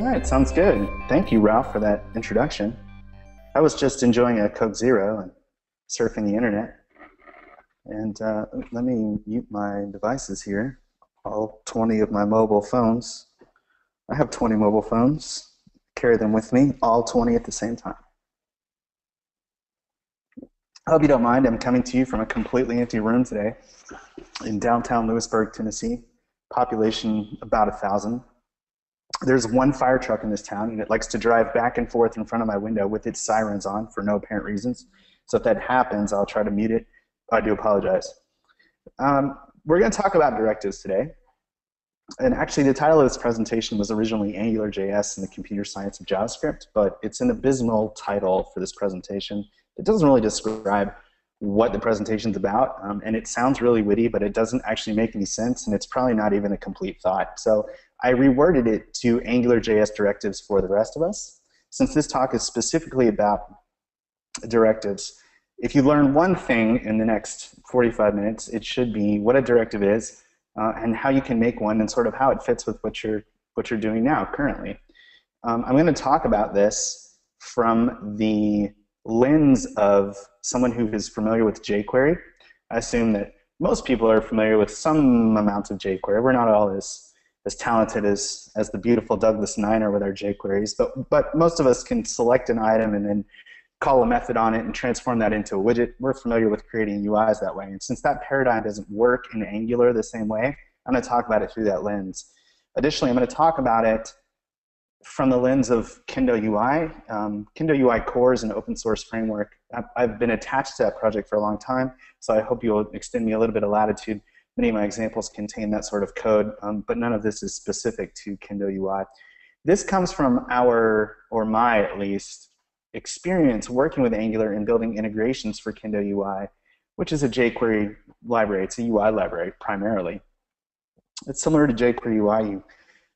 right, sounds good. Thank you, Ralph, for that introduction. I was just enjoying a Coke Zero and surfing the internet. And let me mute my devices here. All 20 of my mobile phones. I have 20 mobile phones. Carry them with me, all 20 at the same time. I hope you don't mind. I'm coming to you from a completely empty room today in downtown Lewisburg, Tennessee. Population about 1,000. There's one fire truck in this town, and it likes to drive back and forth in front of my window with its sirens on for no apparent reasons. So if that happens, I'll try to mute it. I do apologize. We're going to talk about directives today. And actually, the title of this presentation was originally AngularJS and the Computer Science of JavaScript, but it's an abysmal title for this presentation. It doesn't really describe what the presentation's about, and it sounds really witty, but it doesn't actually make any sense, and it's probably not even a complete thought. So I reworded it to AngularJS directives for the rest of us. Since this talk is specifically about directives, if you learn one thing in the next 45 minutes, it should be what a directive is and how you can make one and sort of how it fits with what you're doing now currently. I'm going to talk about this from the lens of someone who is familiar with jQuery. I assume that most people are familiar with some amount of jQuery. We're not all as talented as the beautiful Douglas Niner with our jQueries, but most of us can select an item and then call a method on it and transform that into a widget. We're familiar with creating UIs that way. And since that paradigm doesn't work in Angular the same way, I'm going to talk about it through that lens. Additionally, I'm going to talk about it from the lens of Kendo UI. Kendo UI Core is an open source framework. I've been attached to that project for a long time, so I hope you'll extend me a little bit of latitude. Many of my examples contain that sort of code, but none of this is specific to Kendo UI. This comes from our, or my at least, experience working with Angular and building integrations for Kendo UI, which is a jQuery library. It's a UI library primarily. It's similar to jQuery UI. You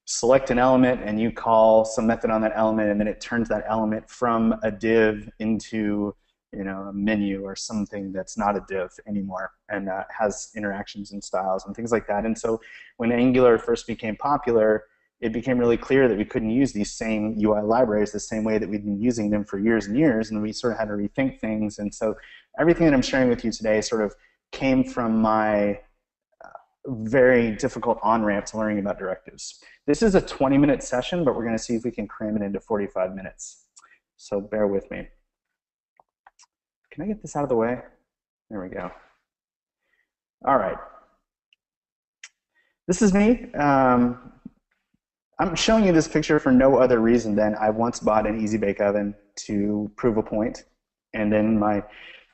select an element and you call some method on that element, and then it turns that element from a div into a menu or something that's not a div anymore, and has interactions and styles and things like that. And so when Angular first became popular, it became really clear that we couldn't use these same UI libraries the same way that we'd been using them for years and years, and we sort of had to rethink things. And so everything that I'm sharing with you today sort of came from my very difficult on-ramp to learning about directives. This is a 20-minute session, but we're going to see if we can cram it into 45 minutes. So bear with me. Can I get this out of the way? There we go. All right. This is me. I'm showing you this picture for no other reason than I once bought an Easy Bake Oven to prove a point, and then my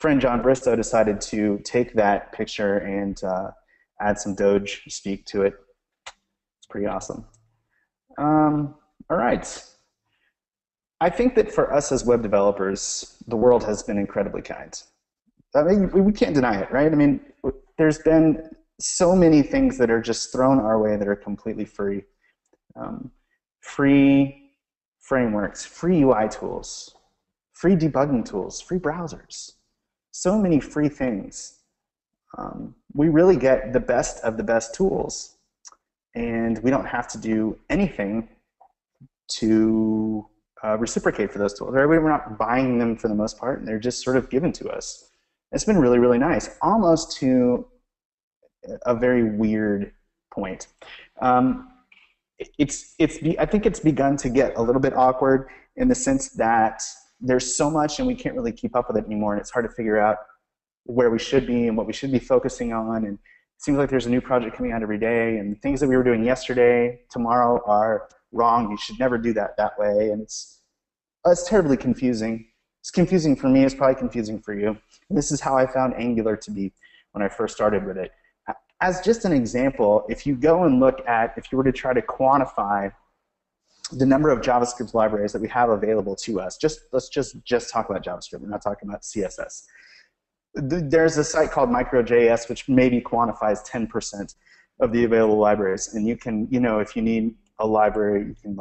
friend John Bristow decided to take that picture and add some Doge speak to it. It's pretty awesome. All right. I think that for us as web developers, the world has been incredibly kind. I mean, we can't deny it, right? I mean, there's been so many things that are just thrown our way that are completely free. Free frameworks, free UI tools, free debugging tools, free browsers. So many free things. We really get the best of the best tools, and we don't have to do anything to reciprocate for those tools. Right? We're not buying them for the most part, and they're just sort of given to us. It's been really, really nice, almost to a very weird point. I think it's begun to get a little bit awkward in the sense that there's so much and we can't really keep up with it anymore, and it's hard to figure out where we should be and what we should be focusing on. And it seems like there's a new project coming out every day, and things that we were doing yesterday, tomorrow are wrong. You should never do that way, and it's terribly confusing. It's confusing for me. It's probably confusing for you. And this is how I found Angular to be when I first started with it. As just an example, if you go and look at, if you were to try to quantify the number of JavaScript libraries that we have available to us, let's just talk about JavaScript. We're not talking about CSS. There's a site called MicroJS which maybe quantifies 10% of the available libraries, and you can, if you need a library, you can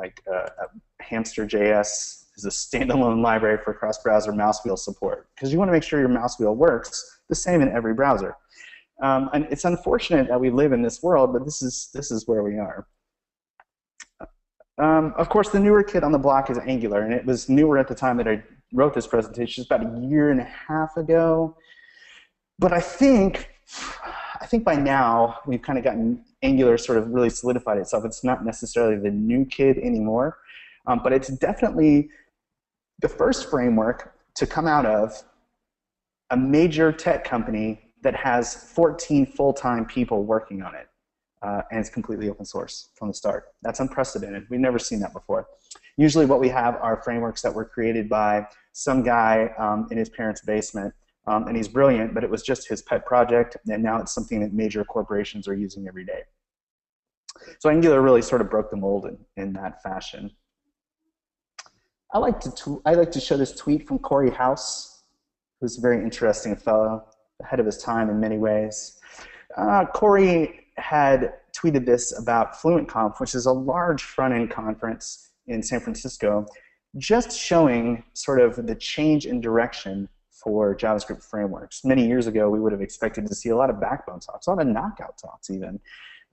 Hamster.js is a standalone library for cross-browser mouse wheel support, because you want to make sure your mouse wheel works the same in every browser. And it's unfortunate that we live in this world, but this is where we are. Of course, the newer kid on the block is Angular, and it was newer at the time that I wrote this presentation, just about a year and a half ago. But I think by now we've kind of gotten Angular sort of really solidified itself. It's not necessarily the new kid anymore, but it's definitely the first framework to come out of a major tech company that has 14 full-time people working on it. And it's completely open source from the start. That's unprecedented. We've never seen that before. Usually what we have are frameworks that were created by some guy in his parents' basement, and he's brilliant, but it was just his pet project, and now it's something that major corporations are using every day. So Angular really sort of broke the mold in that fashion. I like to show this tweet from Corey House, who's a very interesting fellow, ahead of his time in many ways. Corey had tweeted this about FluentConf, which is a large front-end conference in San Francisco, just showing sort of the change in direction for JavaScript frameworks. Many years ago, we would have expected to see a lot of backbone talks, a lot of knockout talks even.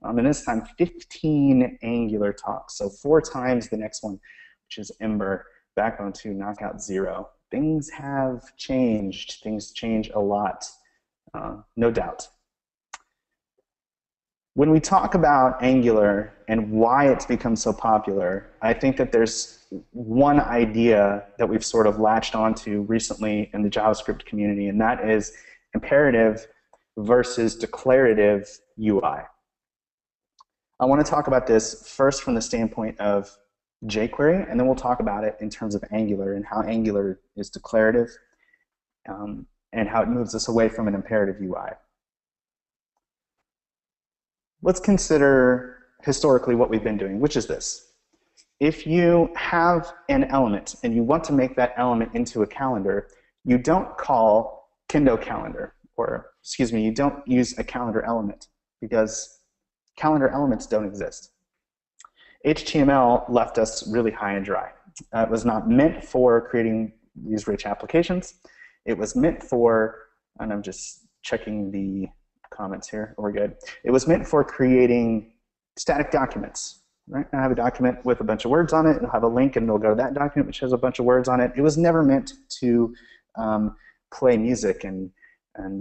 And this time, 15 Angular talks, so 4 times the next one, which is Ember, Backbone 2, Knockout 0. Things have changed. Things change a lot, no doubt. When we talk about Angular and why it's become so popular, I think that there's one idea that we've sort of latched onto recently in the JavaScript community, and that is imperative versus declarative UI. I want to talk about this first from the standpoint of jQuery, and then we'll talk about it in terms of Angular and how Angular is declarative and how it moves us away from an imperative UI. Let's consider historically what we've been doing, which is this. If you have an element and you want to make that element into a calendar, you don't call Kendo calendar, or excuse me, you don't use a calendar element because calendar elements don't exist. HTML left us really high and dry. It was not meant for creating these rich applications. It was meant for, and I'm just checking the comments here, we're good. It was meant for creating static documents, right? I have a document with a bunch of words on it, it'll have a link and it'll go to that document which has a bunch of words on it. It was never meant to play music and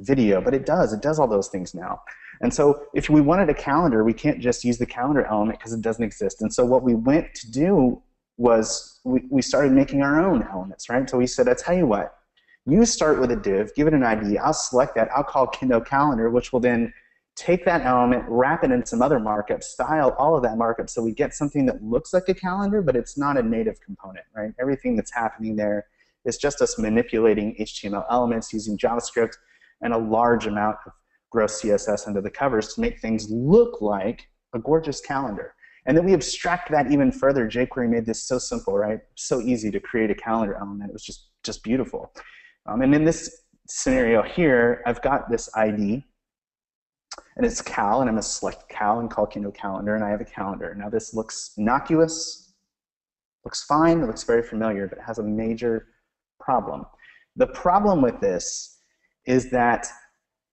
video, but it does all those things now. And so if we wanted a calendar, we can't just use the calendar element because it doesn't exist. And so what we went to do was we started making our own elements, right? So we said, I tell you what, you start with a div, give it an ID, I'll select that, I'll call Kendo calendar, which will then take that element, wrap it in some other markup, style all of that markup so we get something that looks like a calendar, but it's not a native component, right? Everything that's happening there is just us manipulating HTML elements using JavaScript and a large amount of gross CSS under the covers to make things look like a gorgeous calendar. And then we abstract that even further. jQuery made this so simple, right? So easy to create a calendar element. It was just beautiful. And in this scenario here, I've got this ID, and it's cal, and I'm going to select cal and call Kendo calendar, and I have a calendar. Now this looks innocuous, looks fine, it looks very familiar, but it has a major problem. The problem with this is that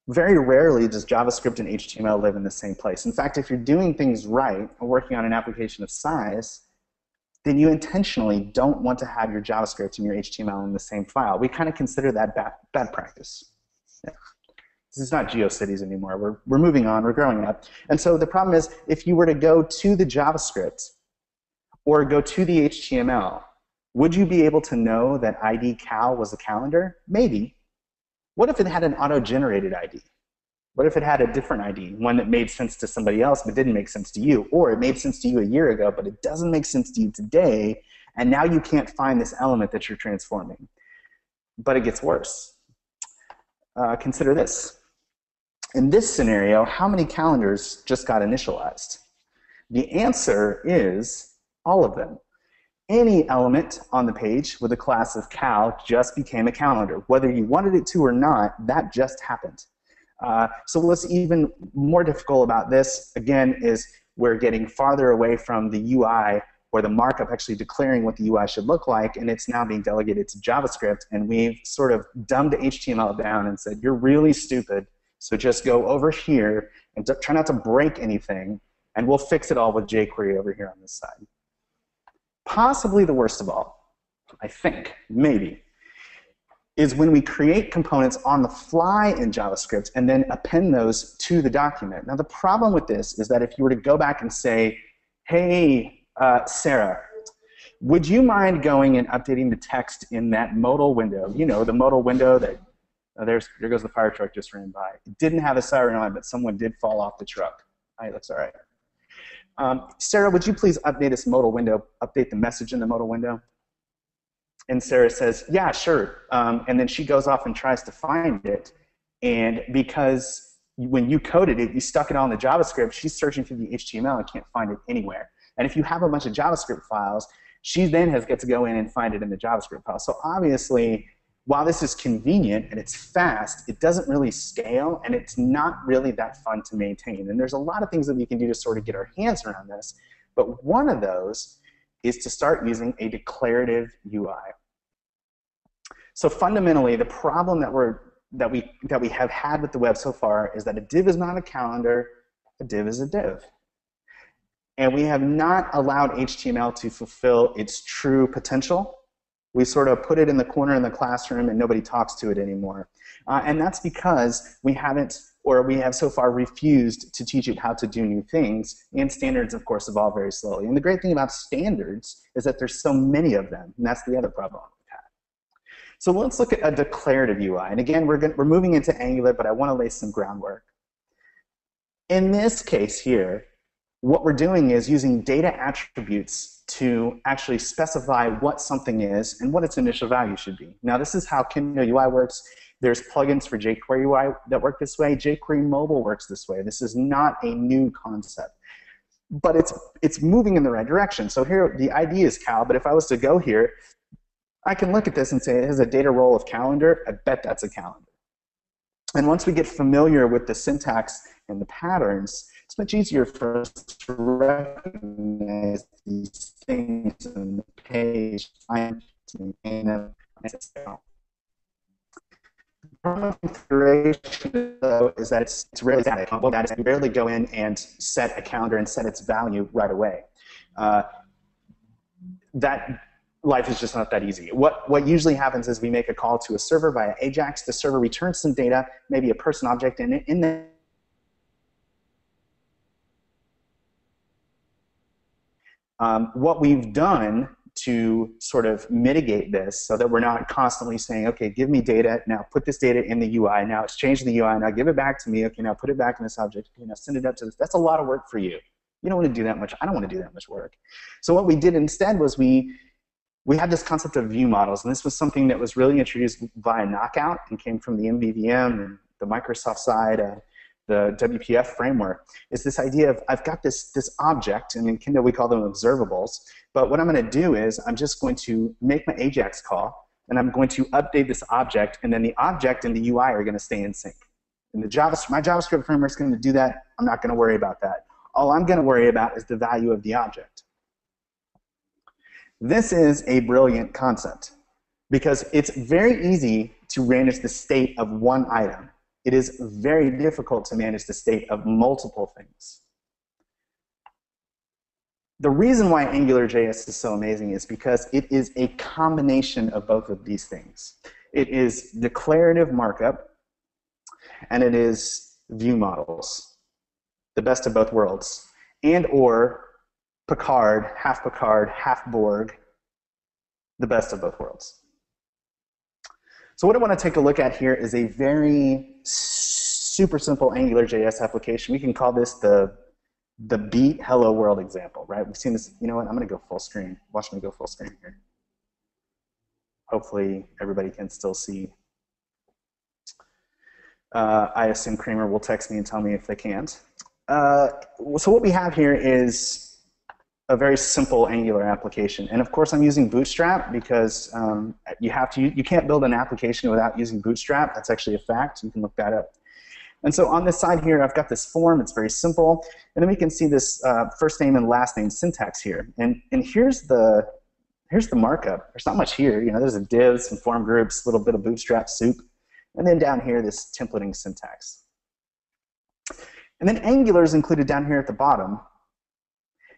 very rarely does JavaScript and HTML live in the same place. In fact, if you're doing things right and working on an application of size, then you intentionally don't want to have your JavaScript and your HTML in the same file. We kind of consider that bad practice. Yeah. This is not GeoCities anymore. We're moving on. We're growing up. And so the problem is, if you were to go to the JavaScript or go to the HTML, would you be able to know that ID cal was a calendar? Maybe. What if it had an auto-generated ID? What if it had a different ID, one that made sense to somebody else but didn't make sense to you? Or it made sense to you a year ago, but it doesn't make sense to you today, and now you can't find this element that you're transforming. But it gets worse. Consider this. In this scenario, how many calendars just got initialized? The answer is all of them. Any element on the page with a class of cal just became a calendar. Whether you wanted it to or not, that just happened. So what's even more difficult about this, again, is we're getting farther away from the UI or the markup actually declaring what the UI should look like, and it's now being delegated to JavaScript, and we've sort of dumbed HTML down and said, you're really stupid, so just go over here and try not to break anything, and we'll fix it all with jQuery over here on this side. possibly the worst of all, I think, maybe, is when we create components on the fly in JavaScript and then append those to the document. Now, the problem with this is that if you were to go back and say, hey, Sarah, would you mind going and updating the text in that modal window? You know, the modal window that, there goes the fire truck just ran by. It didn't have a siren on, but someone did fall off the truck. That's all right. Sarah, would you please update this modal window, update the message in the modal window? And Sarah says, yeah, sure. And then she goes off and tries to find it. And because when you coded it, you stuck it on the JavaScript, she's searching through the HTML and can't find it anywhere. And if you have a bunch of JavaScript files, she then gets to go in and find it in the JavaScript file. So obviously, while this is convenient and it's fast, it doesn't really scale, and it's not really that fun to maintain. And there's a lot of things that we can do to sort of get our hands around this. But one of those is to start using a declarative UI. So fundamentally, the problem that we have had with the web so far is that a div is not a calendar, a div is a div. And we have not allowed HTML to fulfill its true potential. We sort of put it in the corner in the classroom and nobody talks to it anymore. And that's because we haven't, or we have so far refused to teach it how to do new things. And standards, of course, evolve very slowly. And the great thing about standards is that there's so many of them. And that's the other problem we've had. So let's look at a declarative UI. And again, we're moving into Angular, but I want to lay some groundwork. In this case here, what we're doing is using data attributes to actually specify what something is and what its initial value should be. Now, this is how Kendo UI works. There's plugins for jQuery UI that work this way. jQuery Mobile works this way. This is not a new concept. But it's moving in the right direction. So here, the idea is cal, but if I was to go here, I can look at this and say it has a data role of calendar. I bet that's a calendar. And once we get familiar with the syntax and the patterns, it's much easier for us to recognize these things on the page, find to maintain them. The problem with configuration, though, is that it's rarely static. That is, you barely go in and set a calendar and set its value right away. That life is just not that easy. What usually happens is we make a call to a server via AJAX. The server returns some data, maybe a person object in there. What we've done to sort of mitigate this so that we're not constantly saying, okay, give me data, now put this data in the UI, now exchange the UI, now give it back to me, okay, now put it back in this object, okay, now send it up to this. That's a lot of work for you. You don't want to do that much. I don't want to do that much work. So what we did instead was we had this concept of view models, and this was something that was really introduced via Knockout and came from the MVVM and the Microsoft side, the WPF framework, is this idea of I've got this object, and in Kendo we call them observables, but what I'm going to do is I'm just going to make my AJAX call, and I'm going to update this object, and then the object and the UI are going to stay in sync. And my JavaScript framework is going to do that. I'm not going to worry about that. All I'm going to worry about is the value of the object. This is a brilliant concept because it's very easy to manage the state of one item. It is very difficult to manage the state of multiple things. The reason why AngularJS is so amazing is because it is a combination of both of these things. It is declarative markup, and it is view models, the best of both worlds, and or Picard, half Borg, the best of both worlds. So what I want to take a look at here is a very super simple AngularJS application. We can call this the beat hello world example, right? We've seen this. You know what? I'm going to go full screen. Watch me go full screen here. Hopefully everybody can still see. I assume Kramer will text me and tell me if they can't. So what we have here is a very simple Angular application, and of course I'm using Bootstrap because you can't build an application without using Bootstrap. That's actually a fact. You can look that up. And so on this side here, I've got this form. It's very simple, and then we can see this first name and last name syntax here. And here's the markup. There's not much here. You know, there's a div, some form groups, a little bit of Bootstrap soup, and then down here this templating syntax. And then Angular is included down here at the bottom.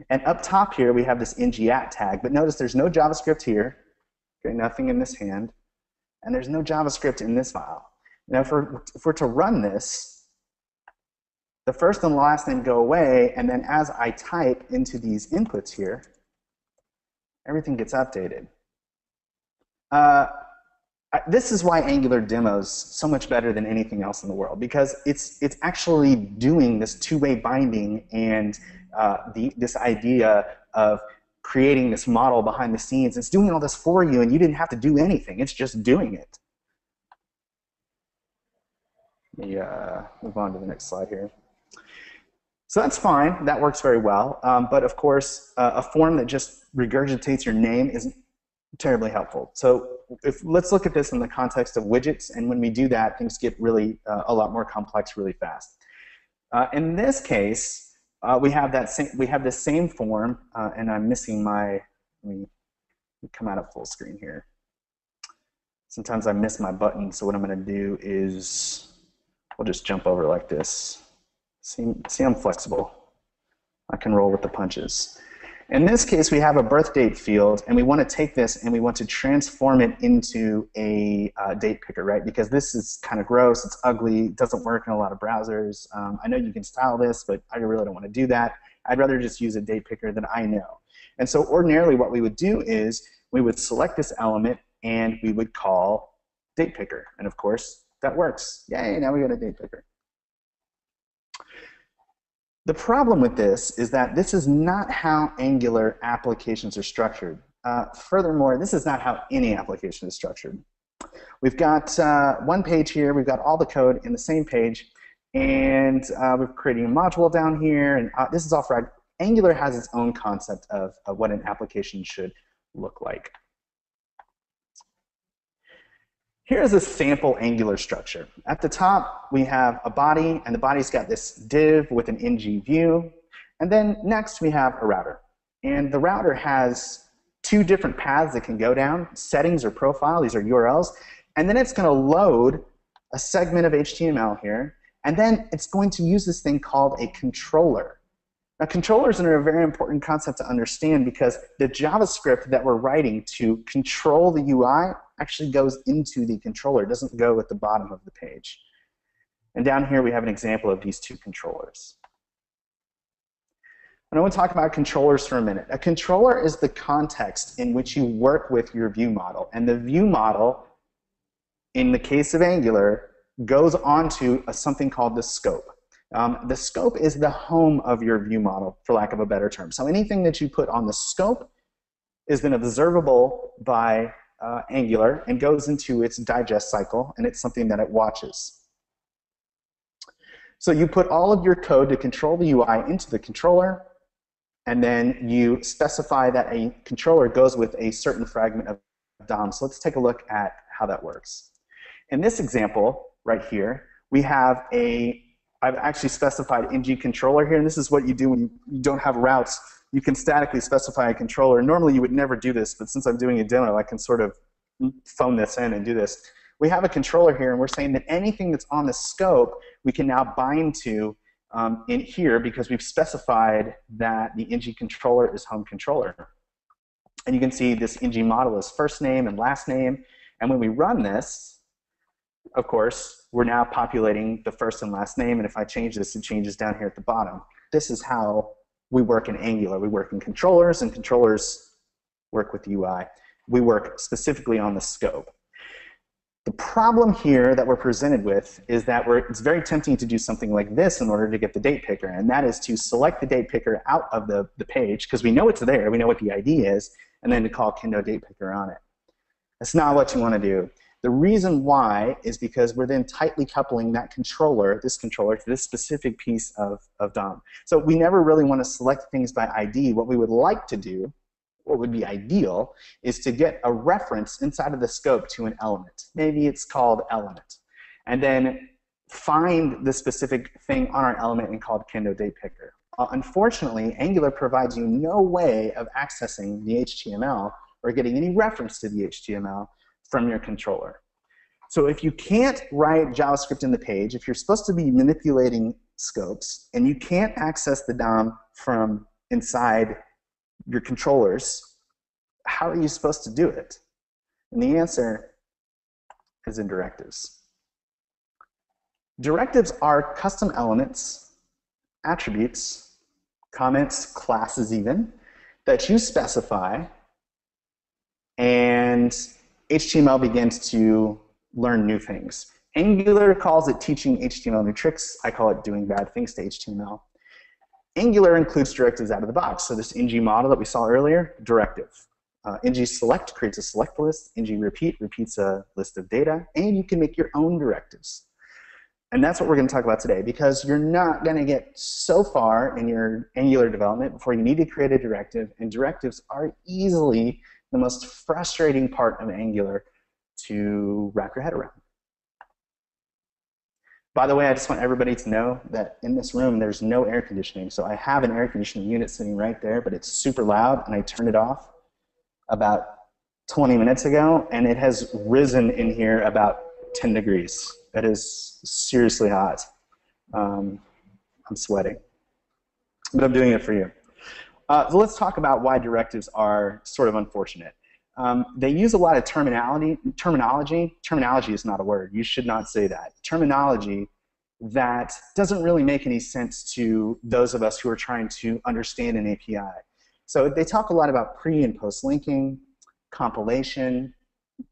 And up top here, we have this ng-at tag, but notice there's no JavaScript here, okay, nothing in this hand, and there's no JavaScript in this file. Now, if we're to run this, the first and last name go away, and then as I type into these inputs here, everything gets updated. This is why Angular demos so much better than anything else in the world, because it's actually doing this two-way binding and this idea of creating this model behind the scenes. It's doing all this for you, and you didn't have to do anything. It's just doing it. Let me move on to the next slide here. So that's fine. That works very well. But of course, a form that just regurgitates your name isn't terribly helpful. So let's look at this in the context of widgets, and when we do that, things get really a lot more complex really fast. In this case, we have this same form, and I'm missing my. Let me come out of full screen here. Sometimes I miss my button, so what I'm going to do is we'll just jump over like this. See, I'm flexible. I can roll with the punches. In this case, we have a birth date field, and we want to take this and we want to transform it into a date picker, right? Because this is kind of gross, it's ugly, it doesn't work in a lot of browsers. I know you can style this, but I really don't want to do that. I'd rather just use a date picker that I know. And so ordinarily what we would do is we would select this element and we would call date picker. And of course, that works. Yay, now we got a date picker. The problem with this is that this is not how Angular applications are structured. Furthermore, this is not how any application is structured. We've got one page here, we've got all the code in the same page, and we're creating a module down here, and this is all for Angular has its own concept of what an application should look like. Here's a sample Angular structure. At the top, we have a body, and the body's got this div with an ng view. And then next, we have a router. And the router has two different paths that can go down, settings or profile, these are URLs. And then it's going to load a segment of HTML here. And then it's going to use this thing called a controller. Now, controllers are a very important concept to understand because the JavaScript that we're writing to control the UI actually goes into the controller. It doesn't go at the bottom of the page. And down here, we have an example of these two controllers. And I want to talk about controllers for a minute. A controller is the context in which you work with your view model. And the view model, in the case of Angular, goes onto something called the scope. The scope is the home of your view model, for lack of a better term. So anything that you put on the scope is then observable by Angular and goes into its digest cycle, and it's something that it watches. So you put all of your code to control the UI into the controller, and then you specify that a controller goes with a certain fragment of DOM. So let's take a look at how that works. In this example right here, we have I've actually specified ng controller here, and this is what you do when you don't have routes. You can statically specify a controller. Normally you would never do this, but since I'm doing a demo, I can sort of phone this in and do this. We have a controller here, and we're saying that anything that's on the scope, we can now bind to in here because we've specified that the ng controller is home controller. And you can see this ng model is first name and last name, and when we run this, of course, we're now populating the first and last name, and if I change this, it changes down here at the bottom. This is how we work in Angular. We work in controllers, and controllers work with UI. We work specifically on the scope. The problem here that we're presented with is that it's very tempting to do something like this in order to get the date picker, and that is to select the date picker out of the page, because we know it's there, we know what the ID is, and then to call Kendo date picker on it. That's not what you want to do. The reason why is because we're then tightly coupling that controller, this controller, to this specific piece of DOM. So we never really want to select things by ID. What we would like to do, what would be ideal, is to get a reference inside of the scope to an element. Maybe it's called element. And then find the specific thing on our element and call it Kendo date picker. Unfortunately, Angular provides you no way of accessing the HTML or getting any reference to the HTML from your controller. So if you can't write JavaScript in the page, if you're supposed to be manipulating scopes, and you can't access the DOM from inside your controllers, how are you supposed to do it? And the answer is in directives. Directives are custom elements, attributes, comments, classes even, that you specify, and HTML begins to learn new things. Angular calls it teaching HTML new tricks. I call it doing bad things to HTML. Angular includes directives out of the box. So this ng model that we saw earlier, directive. ng select creates a select list. ng repeat repeats a list of data. And you can make your own directives. And that's what we're going to talk about today, because you're not going to get so far in your Angular development before you need to create a directive. And directives are easily the most frustrating part of Angular to wrap your head around. By the way, I just want everybody to know that in this room there's no air conditioning. So I have an air conditioning unit sitting right there, but it's super loud, and I turned it off about 20 minutes ago, and it has risen in here about 10 degrees. It is seriously hot. I'm sweating, but I'm doing it for you. So let's talk about why directives are sort of unfortunate. They use a lot of terminology. Terminology is not a word. You should not say that. Terminology that doesn't really make any sense to those of us who are trying to understand an API. So they talk a lot about pre and post linking, compilation,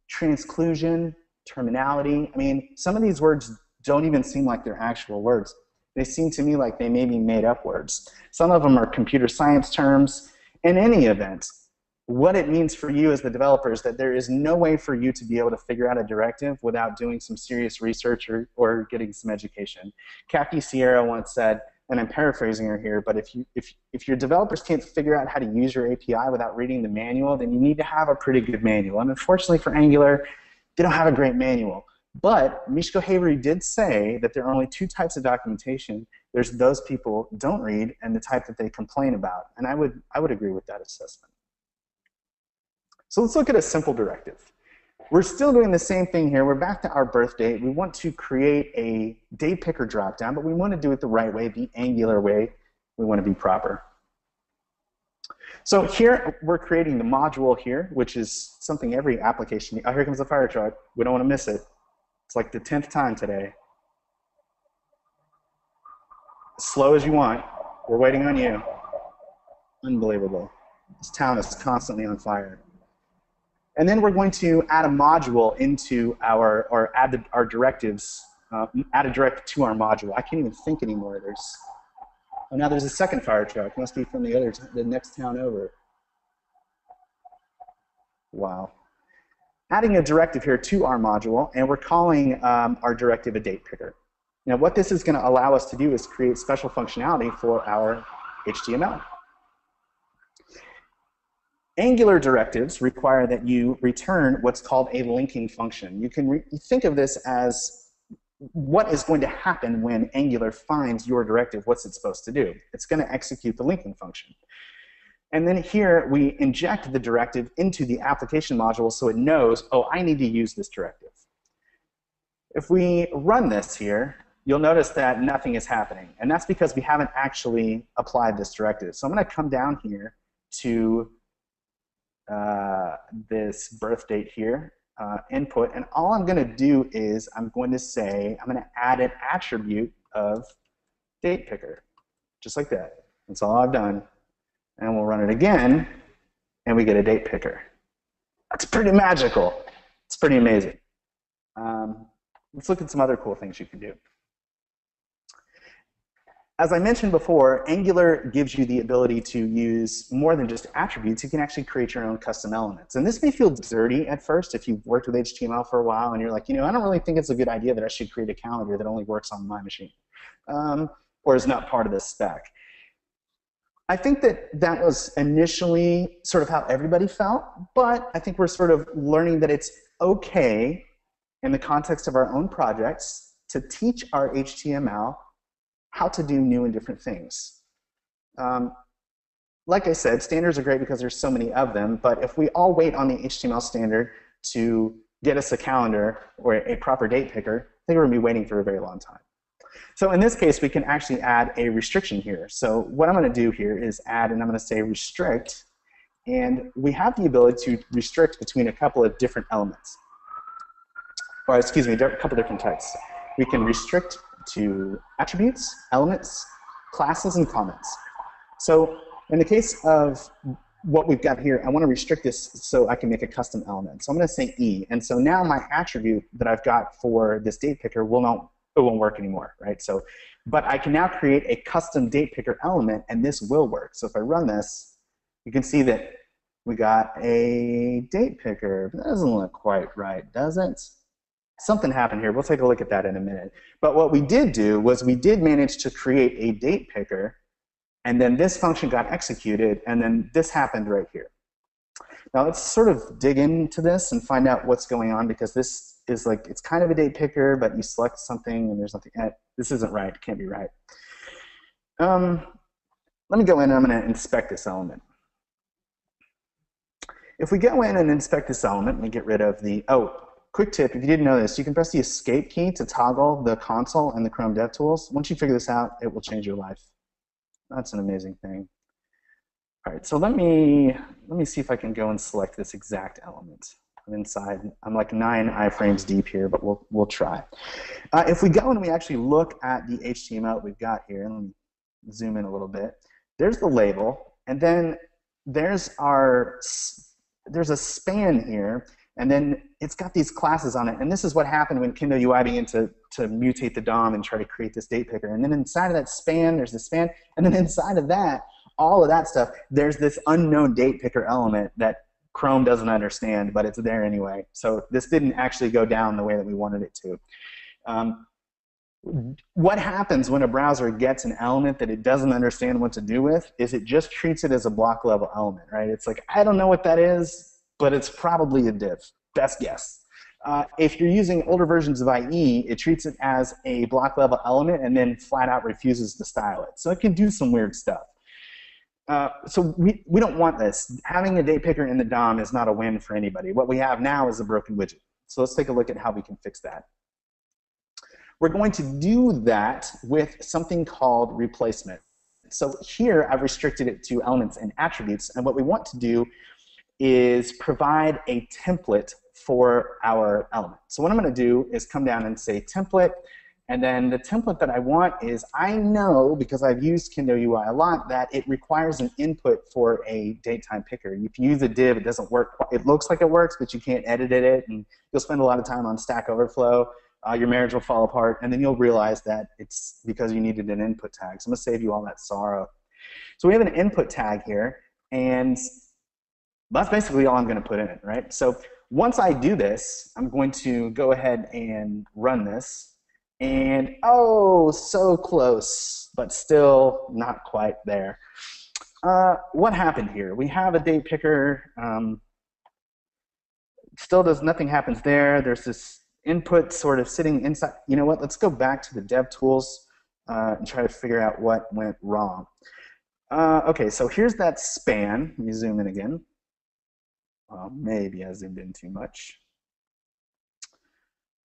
transclusion, terminality. I mean, some of these words don't even seem like they're actual words. They seem to me like they may be made up words. Some of them are computer science terms. In any event, what it means for you as the developer is that there is no way for you to be able to figure out a directive without doing some serious research or getting some education. Kathy Sierra once said, and I'm paraphrasing her here, but if your developers can't figure out how to use your API without reading the manual, then you need to have a pretty good manual. And unfortunately for Angular, they don't have a great manual. But Miško Havery did say that there are only two types of documentation. There's those people don't read and the type that they complain about. And I would agree with that assessment. So let's look at a simple directive. We're still doing the same thing here. We're back to our birth date. We want to create a date picker dropdown, but we want to do it the right way, the Angular way. We want to be proper. So here we're creating the module here, which is something every application. Oh, here comes the fire truck. We don't want to miss it. It's like the 10th time today. As slow as you want. We're waiting on you. Unbelievable. This town is constantly on fire. And then we're going to add a module into or add our directives, add a directive to our module. I can't even think anymore. Oh, now there's a second fire truck. It must be from the next town over. Wow. Adding a directive here to our module, and we're calling our directive a date picker. Now, what this is going to allow us to do is create special functionality for our HTML. Angular directives require that you return what's called a linking function. You can think of this as what is going to happen when Angular finds your directive, what's it supposed to do. It's going to execute the linking function. And then here we inject the directive into the application module so it knows, oh, I need to use this directive. If we run this here, you'll notice that nothing is happening. And that's because we haven't actually applied this directive. So I'm going to come down here to this birth date here, input, and all I'm going to do is I'm going to say, I'm going to add an attribute of date picker, just like that. That's all I've done. And we'll run it again, and we get a date picker. That's pretty magical. It's pretty amazing. Let's look at some other cool things you can do. As I mentioned before, Angular gives you the ability to use more than just attributes. You can actually create your own custom elements. And this may feel dirty at first if you've worked with HTML for a while and you're like, you know, I don't really think it's a good idea that I should create a calendar that only works on my machine or is not part of this spec. I think that that was initially sort of how everybody felt, but I think we're sort of learning that it's okay in the context of our own projects to teach our HTML how to do new and different things. Like I said, standards are great because there's so many of them, but if we all wait on the HTML standard to get us a calendar or a proper date picker, I think we're going to be waiting for a very long time. So in this case, we can actually add a restriction here. So what I'm going to do here is add, and I'm going to say restrict, and we have the ability to restrict between a couple of different elements. Or excuse me, a couple different types. We can restrict to attributes, elements, classes, and comments. So in the case of what we've got here, I want to restrict this so I can make a custom element. So I'm going to say E, and so now my attribute that I've got for this date picker won't work anymore, right? So, but I can now create a custom date picker element, and this will work. So if I run this, you can see that we got a date picker. That doesn't look quite right, does it? Something happened here. We'll take a look at that in a minute. But what we did do was we did manage to create a date picker, and then this function got executed, and then this happened right here. Now let's sort of dig into this and find out what's going on, because this is like, it's kind of a date picker, but you select something and there's nothing. This isn't right. It can't be right. Let me go in and I'm going to inspect this element. If we go in and inspect this element, let me get rid of the, quick tip, if you didn't know this, you can press the escape key to toggle the console and the Chrome DevTools. Once you figure this out, it will change your life. That's an amazing thing. All right, so let me see if I can go and select this exact element. I'm inside. I'm like 9 iframes deep here, but we'll try. If we go and we actually look at the HTML that we've got here, and let me zoom in a little bit. There's the label, and then there's a span here. And then it's got these classes on it. And this is what happened when Kendo UI began to mutate the DOM and try to create this date picker. And then inside of that span, there's the span. And then inside of that, all of that stuff, there's this unknown date picker element that Chrome doesn't understand, but it's there anyway. So this didn't actually go down the way that we wanted it to. What happens when a browser gets an element that it doesn't understand what to do with is it just treats it as a block level element, right? It's like, I don't know what that is, but it's probably a div, best guess. If you're using older versions of IE, it treats it as a block level element and then flat out refuses to style it. So it can do some weird stuff. So we don't want this. Having a date picker in the DOM is not a win for anybody. What we have now is a broken widget. So let's take a look at how we can fix that. We're going to do that with something called replacement. So here I've restricted it to elements and attributes, and what we want to do is provide a template for our element. So what I'm going to do is come down and say template, and then the template that I want is, I know, because I've used Kendo UI a lot, that it requires an input for a datetime picker. If you use a div, it doesn't work. It looks like it works, but you can't edit it, and you'll spend a lot of time on Stack Overflow. Your marriage will fall apart, and then you'll realize that it's because you needed an input tag. So I'm going to save you all that sorrow. So we have an input tag here, and that's basically all I'm going to put in it, right? So once I do this, I'm going to go ahead and run this. And oh, so close, but still not quite there. What happened here? We have a date picker. Still nothing happens there. There's this input sort of sitting inside. You know what? Let's go back to the DevTools and try to figure out what went wrong. Okay, so here's that span. Let me zoom in again. Maybe I zoomed in too much.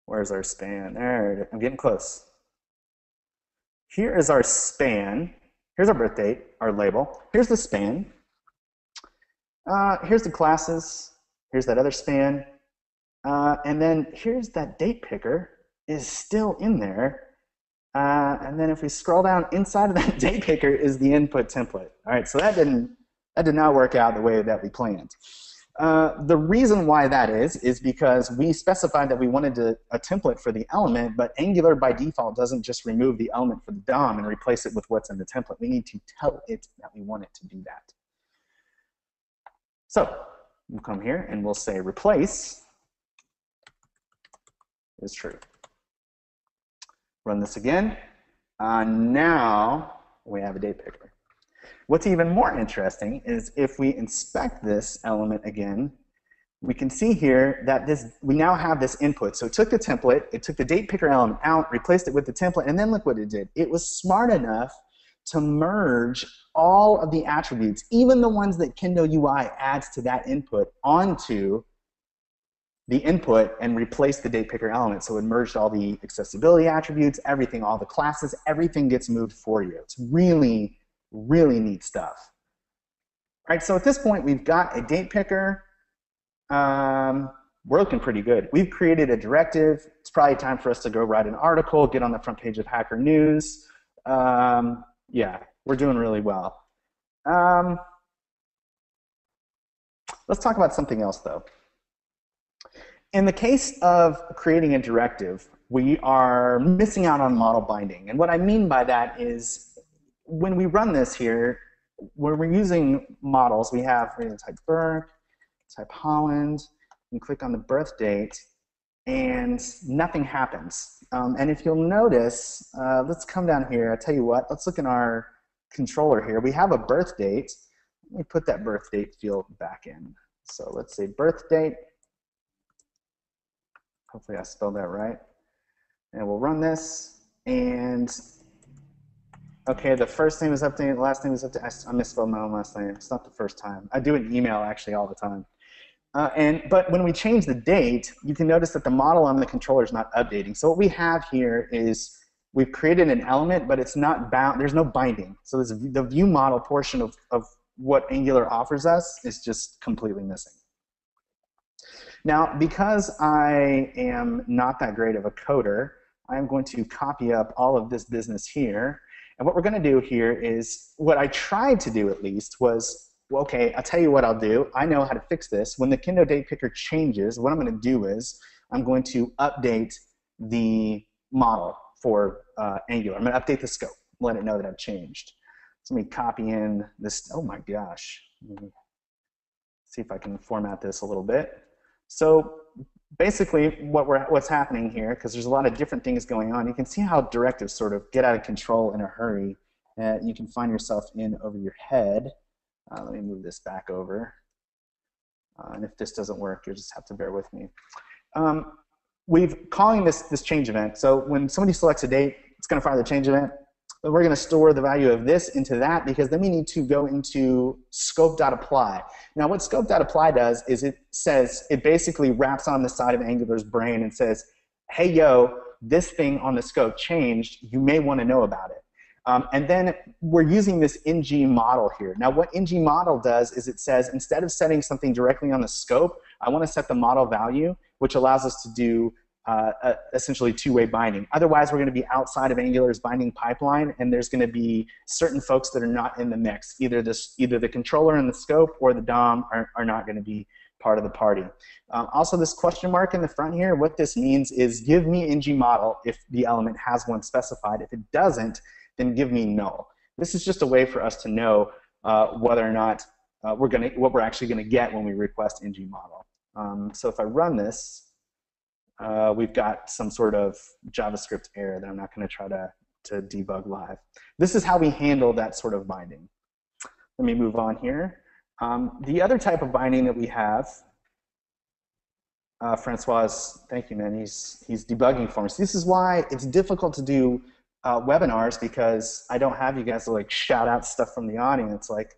Where's our span? There, I'm getting close. Here is our span. Here's our birth date, our label. Here's the span. Here's the classes. Here's that other span. And then here's that date picker is still in there. And then if we scroll down, inside of that date picker is the input template. All right, so that did not work out the way that we planned. The reason why that is because we specified that we wanted a template for the element, but Angular by default doesn't just remove the element for the DOM and replace it with what's in the template. We need to tell it that we want it to do that. So we'll come here and we'll say replace is true. Run this again. Now we have a date picker. What's even more interesting is if we inspect this element again, we can see here that we now have this input. So it took the template, it took the date picker element out, replaced it with the template, and then look what it did. It was smart enough to merge all of the attributes, even the ones that Kendo UI adds to that input, onto the input and replaced the date picker element. So it merged all the accessibility attributes, everything, all the classes, everything gets moved for you. It's really, really neat stuff. All right, so at this point, we've got a date picker. We're looking pretty good. We've created a directive. It's probably time for us to go write an article, get on the front page of Hacker News. Yeah, we're doing really well. Let's talk about something else, though. In the case of creating a directive, we are missing out on model binding. And what I mean by that is when we run this here, where we're using models, we're going to type Burke, type Holland, and click on the birth date, and nothing happens. And if you'll notice, let's come down here. I tell you what, let's look in our controller here. We have a birth date. Let me put that birth date field back in. So let's say birth date. Hopefully I spelled that right. And we'll run this. And okay, the first name is updated, the last name is updated. I misspelled my own last name. It's not the first time. I do it in email actually all the time. But when we change the date, you can notice that the model on the controller is not updating. So what we have here is we've created an element, but it's not bound. There's no binding. So the view model portion of what Angular offers us is just completely missing. Now, because I am not that great of a coder, I'm going to copy up all of this business here. And what we're going to do here is, what I tried to do at least was, well, okay, I'll tell you what I'll do. I know how to fix this. When the Kendo date picker changes, what I'm going to do is I'm going to update the model for Angular. I'm going to update the scope, let it know that I've changed. So let me copy in this. Oh my gosh. Let me see if I can format this a little bit. So basically what's happening here, because there's a lot of different things going on, you can see how directives sort of get out of control in a hurry. You can find yourself in over your head. Let me move this back over. And if this doesn't work, you'll just have to bear with me. We've calling this change event. So when somebody selects a date, it's going to fire the change event. But we're going to store the value of this into that, because then we need to go into scope.apply. Now what scope.apply does is it basically wraps on the side of Angular's brain and says, hey, yo, this thing on the scope changed. You may want to know about it. And then we're using this ng model here. Now what ng model does is it says, instead of setting something directly on the scope, I want to set the model value, which allows us to do essentially two-way binding. Otherwise, we're going to be outside of Angular's binding pipeline, and there's going to be certain folks that are not in the mix. Either the controller and the scope or the DOM are not going to be part of the party. Also, this question mark in the front here, what this means is give me ng model if the element has one specified. If it doesn't, then give me null. This is just a way for us to know whether or not what we're actually going to get when we request ng model. So if I run this, we've got some sort of JavaScript error that I'm not going to try to debug live. This is how we handle that sort of binding. Let me move on here. The other type of binding that we have, Francois, thank you, man. He's debugging for us. This is why it's difficult to do webinars, because I don't have you guys to like shout out stuff from the audience like,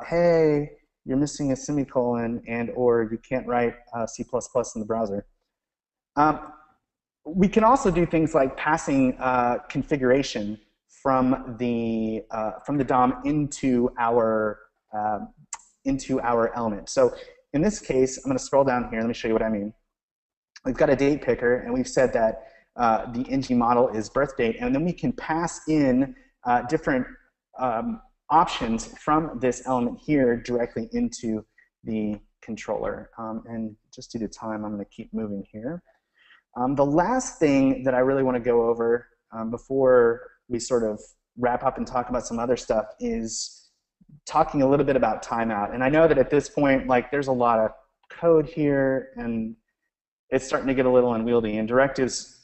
hey, you're missing a semicolon, and or you can't write C++ in the browser. We can also do things like passing configuration from the DOM into our element. So in this case, I'm going to scroll down here. Let me show you what I mean. We've got a date picker, and we've said that the ng model is birth date, and then we can pass in different options from this element here directly into the controller. And just due to time, I'm going to keep moving here. The last thing that I really want to go over before we sort of wrap up and talk about some other stuff is talking a little bit about timeout. And I know that at this point, like, there's a lot of code here, and it's starting to get a little unwieldy. And directives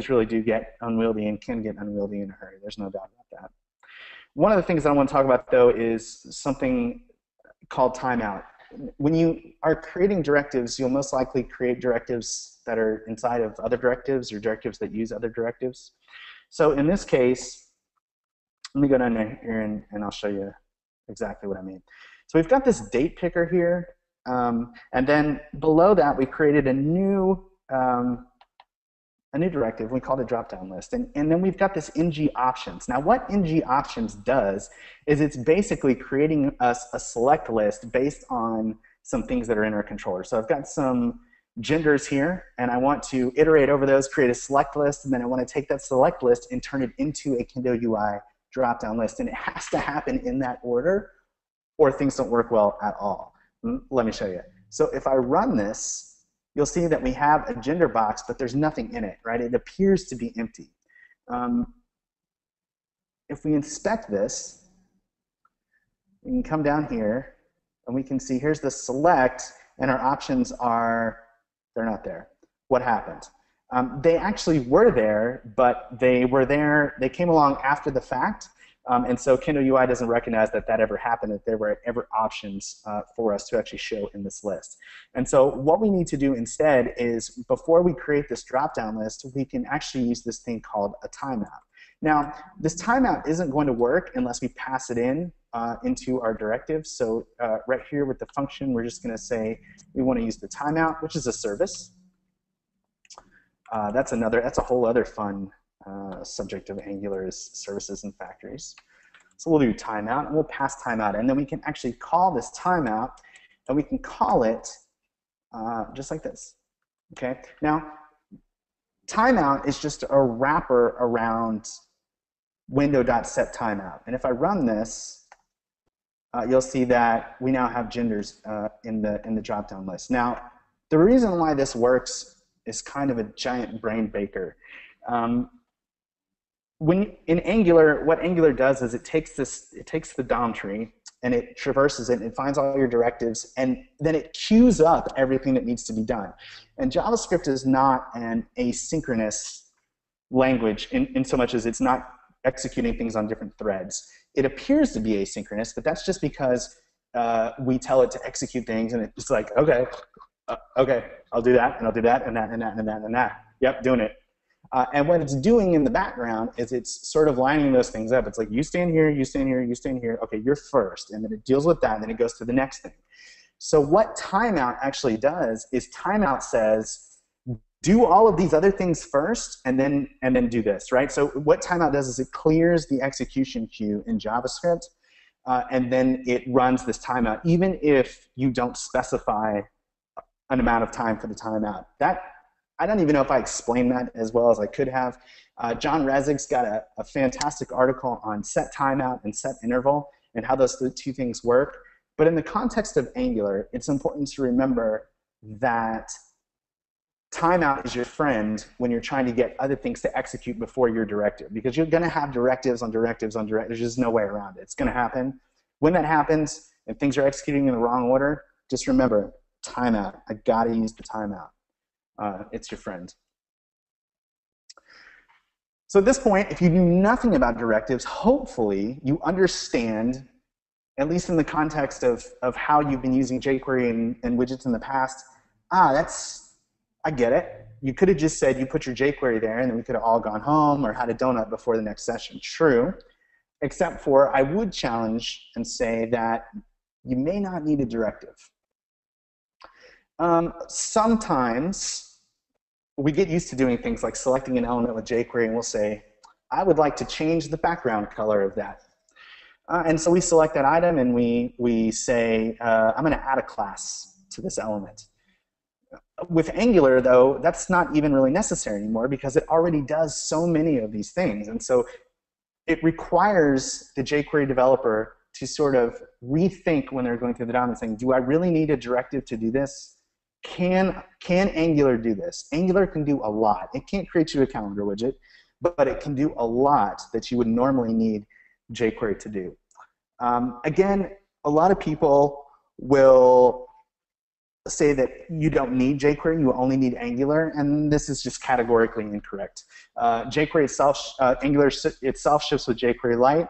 really do get unwieldy and can get unwieldy in a hurry. There's no doubt about that. One of the things that I want to talk about, though, is something called timeout. When you are creating directives, you'll most likely create directives that are inside of other directives or directives that use other directives. So in this case, let me go down here and I'll show you exactly what I mean. So we've got this date picker here. And then below that, we created a new directive. We called it drop-down list. And then we've got this ng options. Now, what ng options does is it's basically creating us a select list based on some things that are in our controller. So I've got some genders here, and I want to iterate over those, create a select list, and then I want to take that select list and turn it into a Kendo UI drop-down list. And it has to happen in that order, or things don't work well at all. Let me show you. So if I run this, you'll see that we have a gender box, but there's nothing in it, right? It appears to be empty. If we inspect this, we can come down here, and we can see here's the select, and our options are, they're not there. What happened? They actually were there, but they came along after the fact, and so Kendo UI doesn't recognize that that ever happened, that there were ever options for us to actually show in this list. And so what we need to do instead is, before we create this drop-down list, we can actually use this thing called a timeout. Now, this timeout isn't going to work unless we pass it in into our directive. So right here with the function, we're just going to say we want to use the timeout, which is a service. That's a whole other fun subject of Angular is services and factories. So we'll do timeout, and we'll pass timeout, and then we can actually call this timeout, and we can call it just like this. Okay. Now, timeout is just a wrapper around window.setTimeout, and if I run this, you'll see that we now have genders in the drop-down list. Now, the reason why this works is kind of a giant brain baker. In Angular, what Angular does is it takes the DOM tree and it traverses it and it finds all your directives, and then it queues up everything that needs to be done. And JavaScript is not an asynchronous language in so much as it's not executing things on different threads. It appears to be asynchronous, but that's just because we tell it to execute things, and it's like, okay, I'll do that, and I'll do that, and that, and that, and that, and that. Yep, doing it. And what it's doing in the background is it's sort of lining those things up. It's like, you stand here, you stand here, you stand here. Okay, you're first, and then it deals with that, and then it goes to the next thing. So what timeout actually does is timeout says, do all of these other things first, and then do this, right? So what timeout does is it clears the execution queue in JavaScript, and then it runs this timeout, even if you don't specify an amount of time for the timeout. I don't even know if I explained that as well as I could have. John Rezzig's got a fantastic article on set timeout and set interval and how those two things work. But in the context of Angular, it's important to remember that timeout is your friend when you're trying to get other things to execute before your directive, because you're going to have directives on directives on directives. There's just no way around it. It's going to happen. When that happens and things are executing in the wrong order, just remember, timeout. I got to use the timeout. It's your friend. So at this point, if you knew nothing about directives, hopefully you understand, at least in the context of how you've been using jQuery and widgets in the past, I get it. You could have just said you put your jQuery there and then we could have all gone home or had a donut before the next session. True, except for I would challenge and say that you may not need a directive. Sometimes we get used to doing things like selecting an element with jQuery and we'll say, I would like to change the background color of that. And so we select that item and we say, I'm going to add a class to this element. With Angular, though, that's not even really necessary anymore because it already does so many of these things. And so it requires the jQuery developer to sort of rethink when they're going through the DOM and saying, do I really need a directive to do this? Can Angular do this? Angular can do a lot. It can't create you a calendar widget, but it can do a lot that you would normally need jQuery to do. Again, a lot of people will say that you don't need jQuery, you only need Angular, and this is just categorically incorrect. jQuery itself, Angular itself ships with jQuery Lite,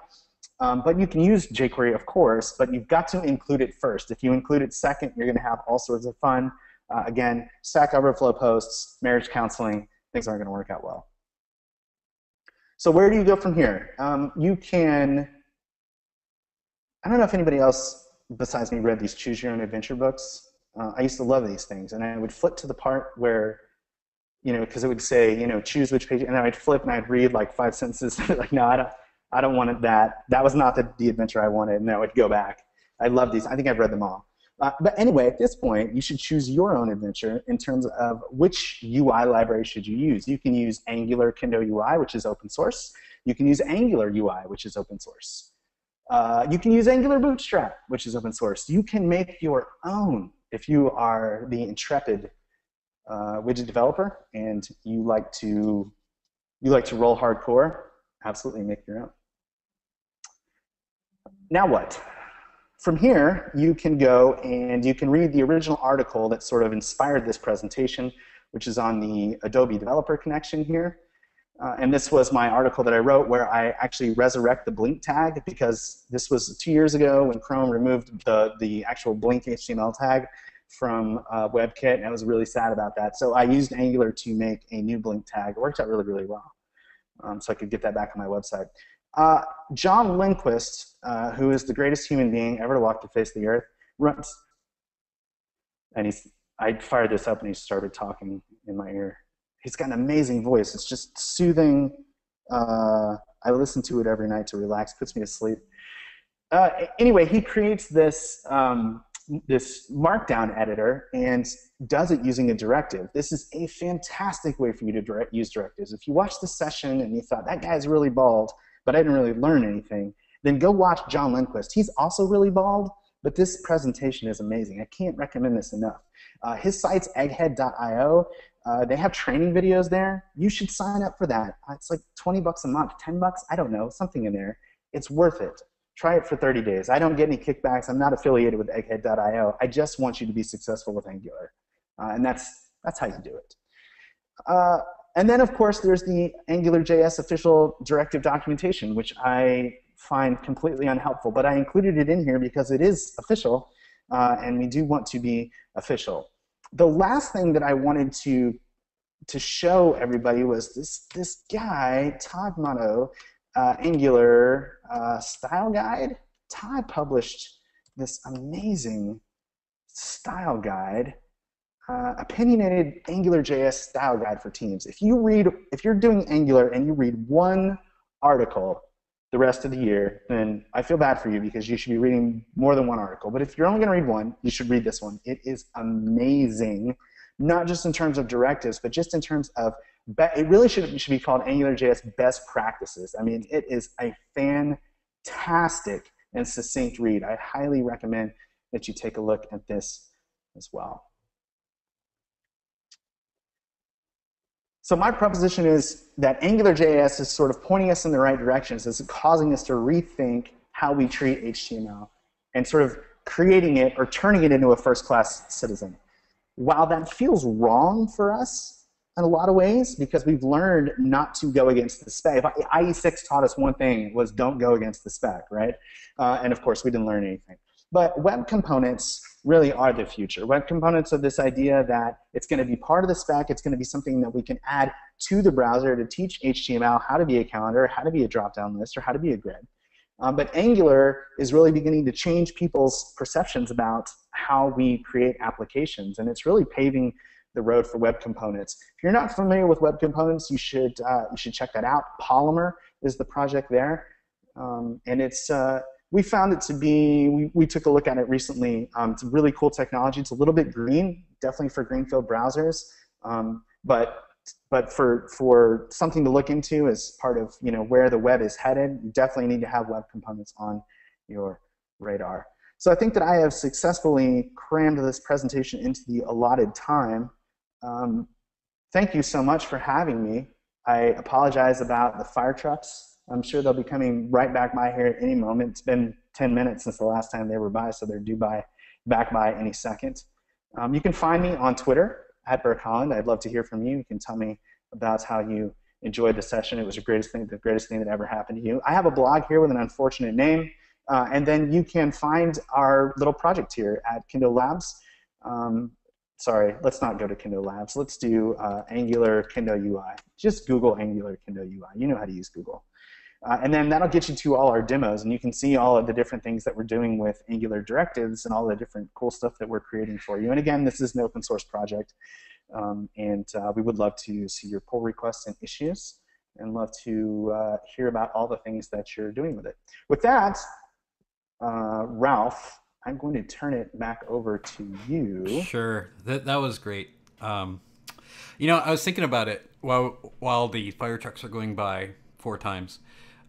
but you can use jQuery, of course, but you've got to include it first. If you include it second, you're going to have all sorts of fun. Again, Stack Overflow posts, marriage counseling, things aren't going to work out well. So where do you go from here? You can, I don't know if anybody else besides me read these Choose Your Own Adventure books. I used to love these things, and I would flip to the part where, because it would say, choose which page, and then I'd flip and I'd read like 5 sentences. Like, no, I don't want that. That was not the adventure I wanted, and I would go back. I love these. I think I've read them all. But anyway, at this point, you should choose your own adventure in terms of which UI library should you use. You can use Angular Kendo UI, which is open source. You can use Angular UI, which is open source. You can use Angular Bootstrap, which is open source. You can make your own if you are the intrepid widget developer and you like to roll hardcore. Absolutely make your own. Now what? From here, you can go and you can read the original article that sort of inspired this presentation, which is on the Adobe Developer Connection here. And this was my article that I wrote where I actually resurrect the blink tag, because this was 2 years ago when Chrome removed the actual blink HTML tag from WebKit, and I was really sad about that. So I used Angular to make a new blink tag. It worked out really, really well. So I could get that back on my website. John Lindquist, who is the greatest human being ever to walk the face of the earth, runs, and I fired this up and he started talking in my ear. He's got an amazing voice. It's just soothing. I listen to it every night to relax, puts me to sleep. Anyway, he creates this, this markdown editor and does it using a directive. This is a fantastic way for you to use directives. If you watched the session and you thought, that guy's really bald, but I didn't really learn anything, then go watch John Lindquist. He's also really bald, but this presentation is amazing. I can't recommend this enough. His site's egghead.io. They have training videos there. You should sign up for that. It's like 20 bucks a month, 10 bucks, I don't know, something in there. It's worth it. Try it for 30 days. I don't get any kickbacks. I'm not affiliated with egghead.io. I just want you to be successful with Angular. And that's how you do it. And then, of course, there's the AngularJS official directive documentation, which I find completely unhelpful. But I included it in here because it is official, and we do want to be official. The last thing that I wanted to show everybody was this guy, Todd Motto, Angular style guide. Todd published this amazing style guide, opinionated AngularJS style guide for teams. If you're doing Angular and you read one article the rest of the year, then I feel bad for you because you should be reading more than one article. But if you're only going to read one, you should read this one. It is amazing, not just in terms of directives, but just in terms of, it really should be called AngularJS Best Practices. I mean, it is a fantastic and succinct read. I highly recommend that you take a look at this as well. So my proposition is that AngularJS is sort of pointing us in the right directions. It's causing us to rethink how we treat HTML and sort of creating it or turning it into a first-class citizen. While that feels wrong for us in a lot of ways, because we've learned not to go against the spec. If IE6 taught us one thing, it was don't go against the spec, right? And of course, we didn't learn anything. But web components really are the future. Web components are this idea that it's going to be part of the spec. It's going to be something that we can add to the browser to teach HTML how to be a calendar, how to be a drop-down list, or how to be a grid. But Angular is really beginning to change people's perceptions about how we create applications, and it's really paving the road for web components. If you're not familiar with web components, you should check that out. Polymer is the project there, and it's we found it to be, we took a look at it recently. It's a really cool technology. It's a little bit green, definitely for greenfield browsers, but for something to look into as part of where the web is headed, you definitely need to have web components on your radar. So I think that I have successfully crammed this presentation into the allotted time. Thank you so much for having me. I apologize about the fire trucks. I'm sure they'll be coming right back by here at any moment. It's been 10 minutes since the last time they were by, so they're due back by any second. You can find me on Twitter at Burke Holland. I'd love to hear from you. You can tell me about how you enjoyed the session. It was the greatest thing that ever happened to you. I have a blog here with an unfortunate name, and then you can find our little project here at Kendo Labs. Sorry, let's not go to Kendo Labs. Let's do Angular Kendo UI. Just Google Angular Kendo UI. You know how to use Google. And then that'll get you to all our demos, and you can see all of the different things that we're doing with Angular directives and all the different cool stuff that we're creating for you. And again, this is an open source project, and we would love to see your pull requests and issues, and love to hear about all the things that you're doing with it. With that, Ralph, I'm going to turn it back over to you. Sure, that was great. You know, I was thinking about it while the fire trucks are going by 4 times.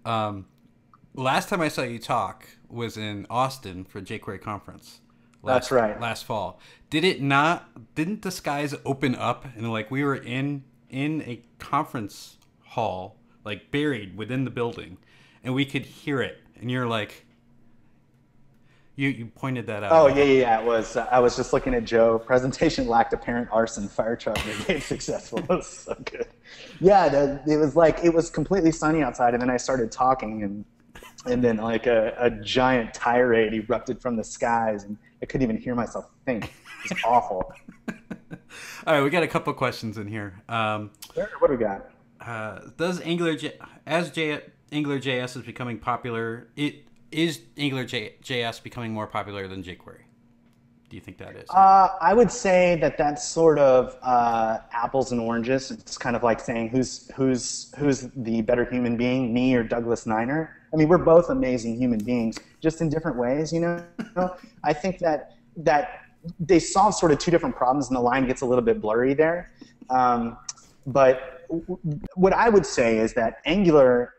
Last time I saw you talk was in Austin for jQuery conference. That's right. Last fall. Didn't the skies open up and like we were in a conference hall, like buried within the building, and we could hear it, and you're like, you pointed that out. Oh yeah. It was. I was just looking at Joe. Presentation lacked apparent arson. Fire truck became successful. It was so good. Yeah, it was like it was completely sunny outside, and then I started talking, and then like a giant tirade erupted from the skies, and I couldn't even hear myself think. It was awful. All right, we got a couple questions in here. Sure, what do we got? Does AngularJS is becoming popular? Is AngularJS becoming more popular than jQuery? Do you think that is? I would say that that's sort of apples and oranges. It's kind of like saying who's the better human being, me or Douglas Niner. I mean, we're both amazing human beings, just in different ways. You know, I think that they solve sort of 2 different problems, and the line gets a little bit blurry there. But what I would say is that Angular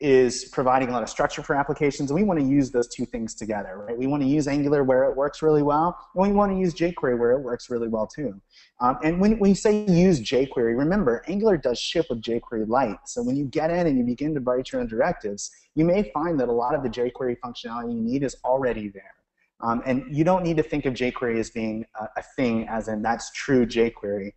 is providing a lot of structure for applications, and we want to use those 2 things together, right? We want to use Angular where it works really well, and we want to use jQuery where it works really well too. And when you say use jQuery, remember, Angular does ship with jQuery Lite. So when you get in and you begin to write your own directives, you may find that a lot of the jQuery functionality you need is already there. And you don't need to think of jQuery as being a thing, as in that's true jQuery.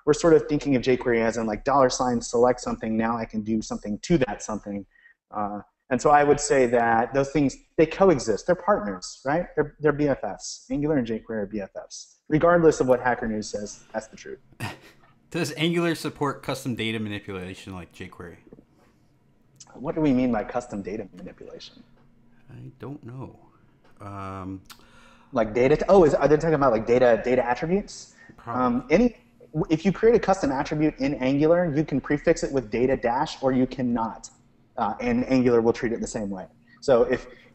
We're sort of thinking of jQuery as in like $ select something, now I can do something to that something. And so I would say that those things, they coexist. They're partners, right? They're BFFs. Angular and jQuery are BFFs. Regardless of what Hacker News says, that's the truth. Does Angular support custom data manipulation like jQuery? What do we mean by custom data manipulation? I don't know. Like data? Are they talking about like data attributes? If you create a custom attribute in Angular, you can prefix it with data dash, or you cannot, and Angular will treat it the same way. So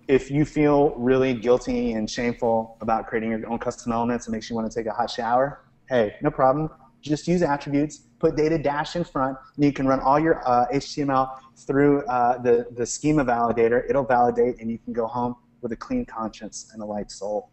if you feel really guilty and shameful about creating your own custom elements and makes you want to take a hot shower, hey, no problem. Just use attributes, put data dash in front, and you can run all your HTML through the schema validator. It'll validate, and you can go home with a clean conscience and a light soul.